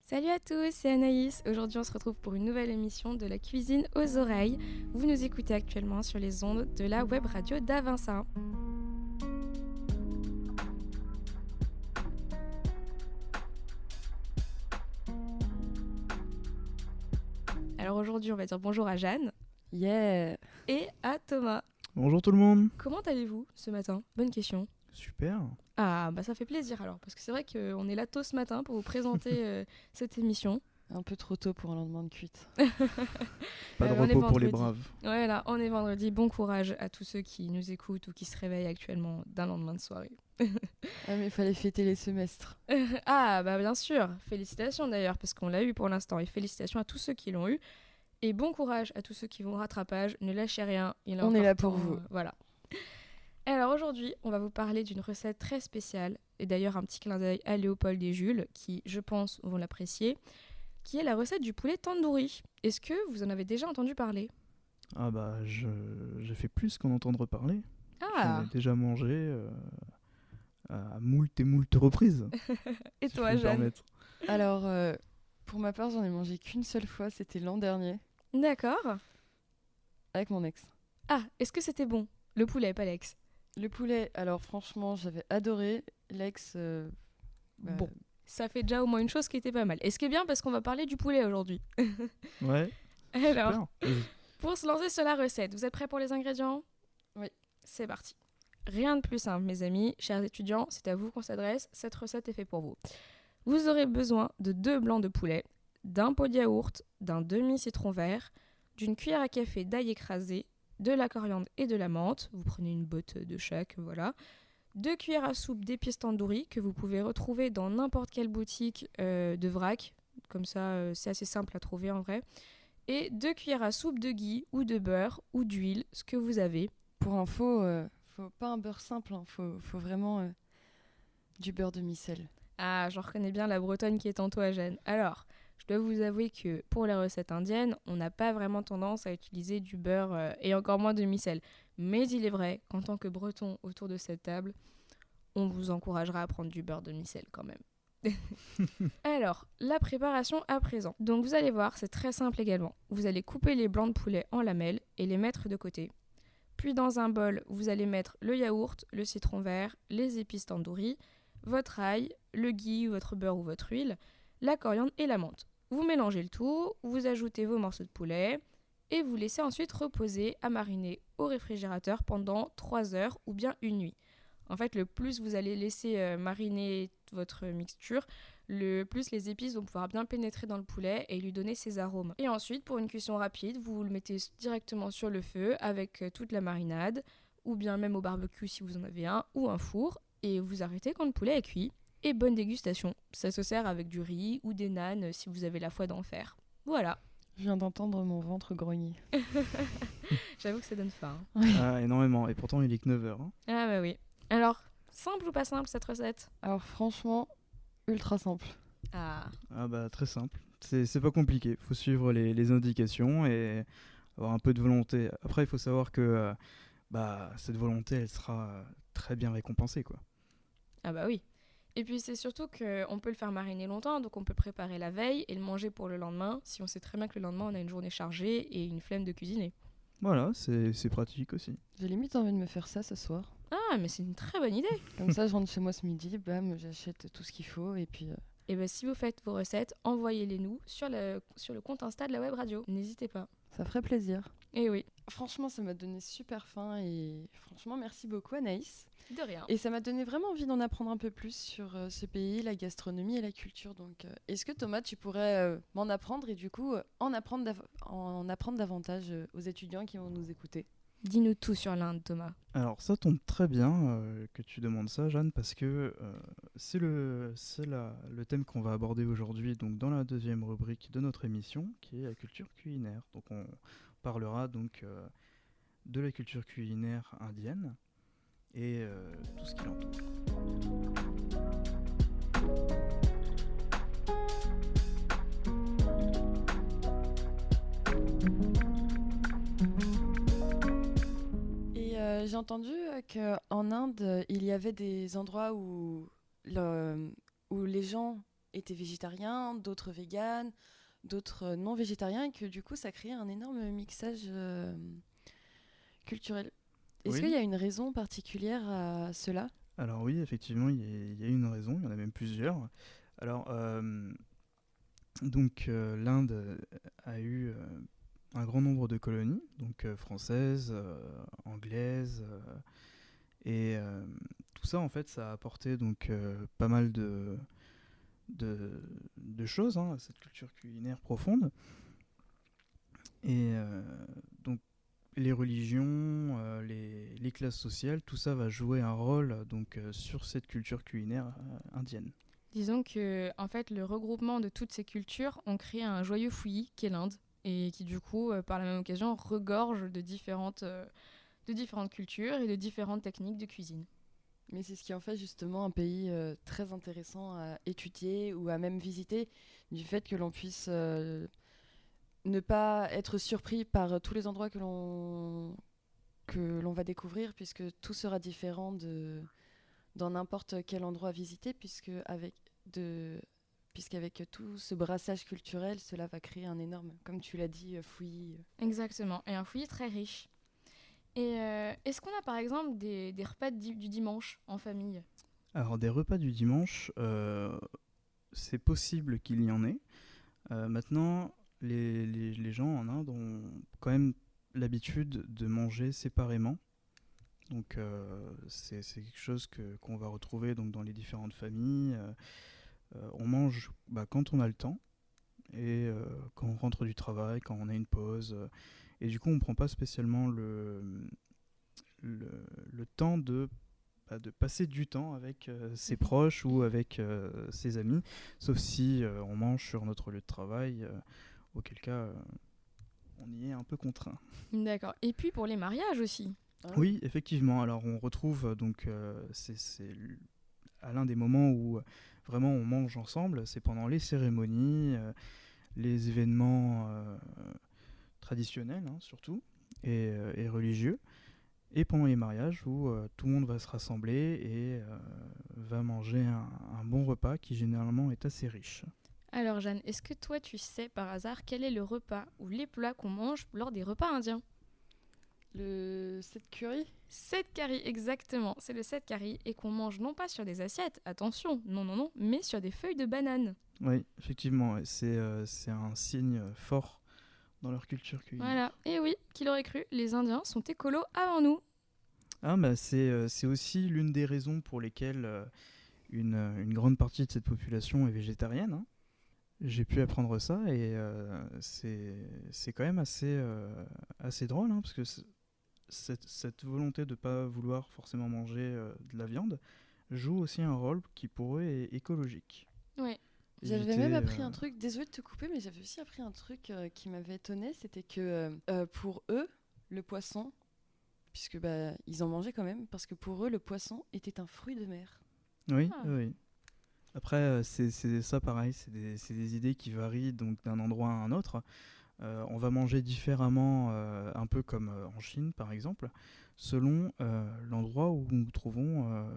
Salut à tous, c'est Anaïs. Aujourd'hui, on se retrouve pour une nouvelle émission de la cuisine aux oreilles. Vous nous écoutez actuellement sur les ondes de la web radio d'Avinça. Alors aujourd'hui, on va dire bonjour à Jeanne. Yeah. Et à Thomas. Bonjour tout le monde. Comment allez-vous ce matin? Bonne question. Super. Ah, bah ça fait plaisir alors, parce que c'est vrai qu'on est là tôt ce matin pour vous présenter cette émission. Un peu trop tôt pour un lendemain de cuite. Pas de repos pour les braves. Ouais, là, on est vendredi. Bon courage à tous ceux qui nous écoutent ou qui se réveillent actuellement d'un lendemain de soirée. Ah, mais il fallait fêter les semestres. Ah, bah bien sûr. Félicitations d'ailleurs, parce qu'on l'a eu pour l'instant. Et félicitations à tous ceux qui l'ont eu. Et bon courage à tous ceux qui vont au rattrapage. Ne lâchez rien. On est là pour vous. Voilà. Alors aujourd'hui, on va vous parler d'une recette très spéciale. Et d'ailleurs, un petit clin d'œil à Léopold et Jules, qui, je pense, vont l'apprécier. Qui est la recette du poulet tandoori. Est-ce que vous en avez déjà entendu parler? Ah bah, j'ai fait plus qu'en entendre parler. Ah. J'en ai déjà mangé à moult et moult reprises. Et si toi, je peux me Jeanne? permettre. Alors, pour ma part, j'en ai mangé qu'une seule fois. C'était l'an dernier, D'accord. avec mon ex. Ah, est-ce que c'était bon? Le poulet, pas l'ex. Le poulet, alors franchement, j'avais adoré. L'ex, Bon. Ça fait déjà au moins une chose qui était pas mal. Et ce qui est bien, parce qu'on va parler du poulet aujourd'hui. Ouais. Alors, Super. Vas-y. pour se lancer sur la recette, vous êtes prêts pour les ingrédients? Oui. C'est parti. Rien de plus simple, mes amis. Chers étudiants, c'est à vous qu'on s'adresse. Cette recette est faite pour vous. Vous aurez besoin de 2 blancs de poulet, d'un pot de yaourt, d'un demi-citron vert, d'une cuillère à café d'ail écrasé, de la coriandre et de la menthe. Vous prenez une botte de chaque, voilà. 2 cuillères à soupe d'épices tandoori que vous pouvez retrouver dans n'importe quelle boutique de vrac. Comme ça, c'est assez simple à trouver en vrai. Et 2 cuillères à soupe de ghee ou de beurre ou d'huile, ce que vous avez. Pour info, faut pas un beurre simple, hein. Faut vraiment du beurre de micelle. Ah, j'en reconnais bien la bretonne qui est en toi, Jeanne. Alors, je dois vous avouer que pour les recettes indiennes, on n'a pas vraiment tendance à utiliser du beurre et encore moins de micelle. Mais il est vrai qu'en tant que breton autour de cette table, on vous encouragera à prendre du beurre de micelle quand même. Alors, la préparation à présent. Donc vous allez voir, c'est très simple également. Vous allez couper les blancs de poulet en lamelles et les mettre de côté. Puis dans un bol, vous allez mettre le yaourt, le citron vert, les épices tandoori, votre ail, le ghee, votre beurre ou votre huile, la coriandre et la menthe. Vous mélangez le tout, vous ajoutez vos morceaux de poulet et vous laissez ensuite reposer à mariner au réfrigérateur pendant 3 heures ou bien une nuit. En fait, le plus vous allez laisser mariner votre mixture, le plus les épices vont pouvoir bien pénétrer dans le poulet et lui donner ses arômes. Et ensuite, pour une cuisson rapide, vous le mettez directement sur le feu avec toute la marinade, ou bien même au barbecue si vous en avez un, ou un four, et vous arrêtez quand le poulet est cuit. Et bonne dégustation. Ça se sert avec du riz ou des nanes si vous avez la foi d'en faire. Voilà. Je viens d'entendre mon ventre grogner. J'avoue que ça donne faim. Ah, énormément. Et pourtant, il est que 9h. Ah bah oui. Alors, simple ou pas simple cette recette? Alors franchement, ultra simple. Ah. Ah bah, très simple. C'est pas compliqué. Faut suivre les indications et avoir un peu de volonté. Après, il faut savoir que cette volonté, elle sera très bien récompensée, quoi. Ah bah oui. Et puis c'est surtout qu'on peut le faire mariner longtemps, donc on peut le préparer la veille et le manger pour le lendemain, si on sait très bien que le lendemain on a une journée chargée et une flemme de cuisiner. Voilà, c'est pratique aussi. J'ai limite envie de me faire ça ce soir. Ah, mais c'est une très bonne idée. Comme ça, je rentre chez moi ce midi, bam, j'achète tout ce qu'il faut et puis... Et bien si vous faites vos recettes, envoyez-les nous sur le compte Insta de la web radio. N'hésitez pas. Ça ferait plaisir. Et oui, Franchement, ça m'a donné super faim et franchement, merci beaucoup Anaïs. de rien. Et ça m'a donné vraiment envie d'en apprendre un peu plus sur ce pays, la gastronomie et la culture. Donc, est-ce que Thomas, tu pourrais m'en apprendre et du coup en apprendre davantage aux étudiants qui vont nous écouter? Dis-nous tout sur l'Inde, Thomas. Alors ça tombe très bien que tu demandes ça, Jeanne, parce que c'est le thème qu'on va aborder aujourd'hui, donc dans la deuxième rubrique de notre émission, qui est la culture culinaire. Donc on parlera donc de la culture culinaire indienne et tout ce qui l'entoure. J'ai entendu qu'en Inde, il y avait des endroits où les gens étaient végétariens, d'autres véganes, d'autres non végétariens, et que du coup ça créait un énorme mixage culturel. Est-ce qu'il y Oui. a une raison particulière à cela? Alors oui, effectivement, il y a une raison, il y en a même plusieurs. Alors, l'Inde a eu un grand nombre de colonies, donc françaises, anglaises, et tout ça, en fait, ça a apporté donc pas mal de choses à cette culture culinaire profonde. Et donc, les religions, les classes sociales, tout ça va jouer un rôle donc, sur cette culture culinaire indienne. Disons que en fait, le regroupement de toutes ces cultures ont créé un joyeux fouillis qu'est l'Inde et qui du coup, par la même occasion, regorge de différentes cultures et de différentes techniques de cuisine. Mais c'est ce qui en fait justement un pays très intéressant à étudier ou à même visiter, du fait que l'on puisse ne pas être surpris par tous les endroits que l'on va découvrir, puisque tout sera différent dans n'importe quel endroit visité, puisqu'avec tout ce brassage culturel, cela va créer un énorme, comme tu l'as dit, fouillis. Exactement, et un fouillis très riche. Et est-ce qu'on a par exemple des repas du dimanche en famille? Alors, des repas du dimanche, c'est possible qu'il y en ait. Maintenant, les gens en Inde ont quand même l'habitude de manger séparément. Donc, c'est quelque chose qu'on va retrouver donc, dans les différentes familles. On mange quand on a le temps et quand on rentre du travail, quand on a une pause. Et du coup, on ne prend pas spécialement le temps de passer du temps avec ses proches ou avec ses amis, sauf si on mange sur notre lieu de travail, auquel cas on y est un peu contraint. D'accord. Et puis pour les mariages aussi. Hein. Oui, effectivement. Alors on retrouve donc à l'un des moments où vraiment on mange ensemble, c'est pendant les cérémonies, les événements traditionnels surtout et religieux. Et pendant les mariages où tout le monde va se rassembler et va manger un bon repas qui généralement est assez riche. Alors Jeanne, est-ce que toi tu sais par hasard quel est le repas ou les plats qu'on mange lors des repas indiens? Le set curry. Set curry, exactement. C'est le set curry et qu'on mange non pas sur des assiettes, attention, non, non, non, mais sur des feuilles de banane. Oui, effectivement, ouais, c'est un signe fort dans leur culture culinaire. Voilà, et oui, qui l'aurait cru, les Indiens sont écolos avant nous. C'est aussi l'une des raisons pour lesquelles une grande partie de cette population est végétarienne. J'ai pu apprendre ça et c'est quand même assez drôle parce que cette volonté de ne pas vouloir forcément manger de la viande joue aussi un rôle qui pour eux est écologique. Ouais. J'avais Éviter, même appris un truc, désolée de te couper, mais j'avais aussi appris un truc qui m'avait étonnée, c'était que pour eux, le poisson, puisque ils en mangeaient quand même, parce que pour eux, le poisson était un fruit de mer. Oui, Ah. oui. Après, c'est ça pareil, c'est des idées qui varient donc d'un endroit à un autre. On va manger différemment, un peu comme en Chine par exemple, selon l'endroit où nous nous trouvons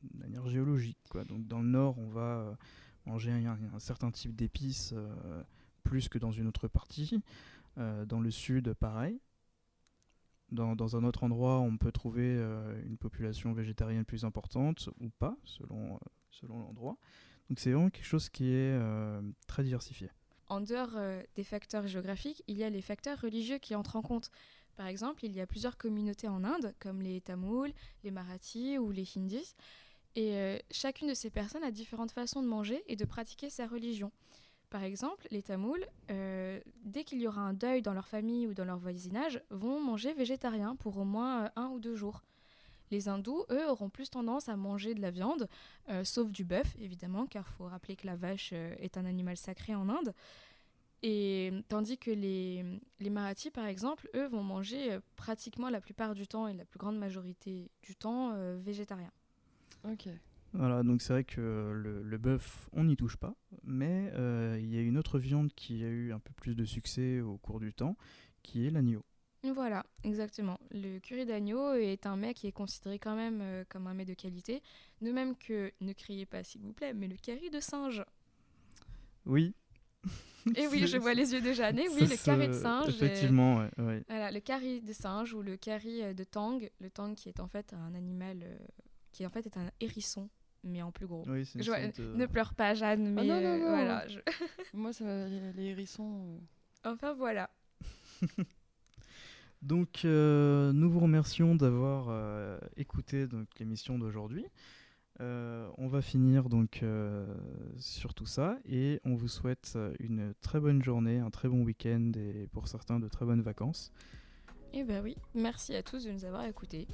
de manière géologique, quoi. Donc dans le nord, on va manger un certain type d'épices plus que dans une autre partie. Dans le sud, pareil. Dans un autre endroit, on peut trouver une population végétarienne plus importante ou pas, selon l'endroit. Donc c'est vraiment quelque chose qui est très diversifié. En dehors des facteurs géographiques, il y a les facteurs religieux qui entrent en compte. Par exemple, il y a plusieurs communautés en Inde, comme les Tamouls, les Marathis ou les Hindis. Et chacune de ces personnes a différentes façons de manger et de pratiquer sa religion. Par exemple, les Tamouls, dès qu'il y aura un deuil dans leur famille ou dans leur voisinage, vont manger végétarien pour au moins 1 ou 2 jours. Les hindous, eux, auront plus tendance à manger de la viande, sauf du bœuf, évidemment, car il faut rappeler que la vache est un animal sacré en Inde. Et tandis que les Marathis, par exemple, eux, vont manger pratiquement la plupart du temps et la plus grande majorité du temps végétarien. Ok. Voilà, donc c'est vrai que le bœuf, on n'y touche pas, mais il y a une autre viande qui a eu un peu plus de succès au cours du temps, qui est l'agneau. Voilà, exactement. Le curry d'agneau est un mets qui est considéré quand même comme un mets de qualité. De même que, ne criez pas s'il vous plaît, mais le curry de singe. Oui. Et oui, je C'est- vois les yeux de Jeanne. Et oui, ça le curry de singe. Effectivement, ouais, ouais. Voilà, le curry de singe ou le curry de tang. Le tang qui est en fait un animal qui en fait est un hérisson, mais en plus gros. Oui, c'est une Je vois- sorte de- Ne pleure pas, Jeanne, mais non, non, non. voilà. Moi, les hérissons. Enfin voilà. Donc, nous vous remercions d'avoir écouté donc, l'émission d'aujourd'hui. On va finir donc sur tout ça et on vous souhaite une très bonne journée, un très bon week-end et pour certains de très bonnes vacances. Et bah oui, merci à tous de nous avoir écoutés.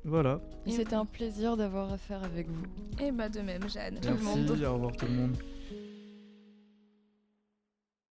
Voilà. Et c'était un plaisir d'avoir affaire avec vous. Et bah de même, Jeanne. Tout le Merci, monde. au revoir tout le monde.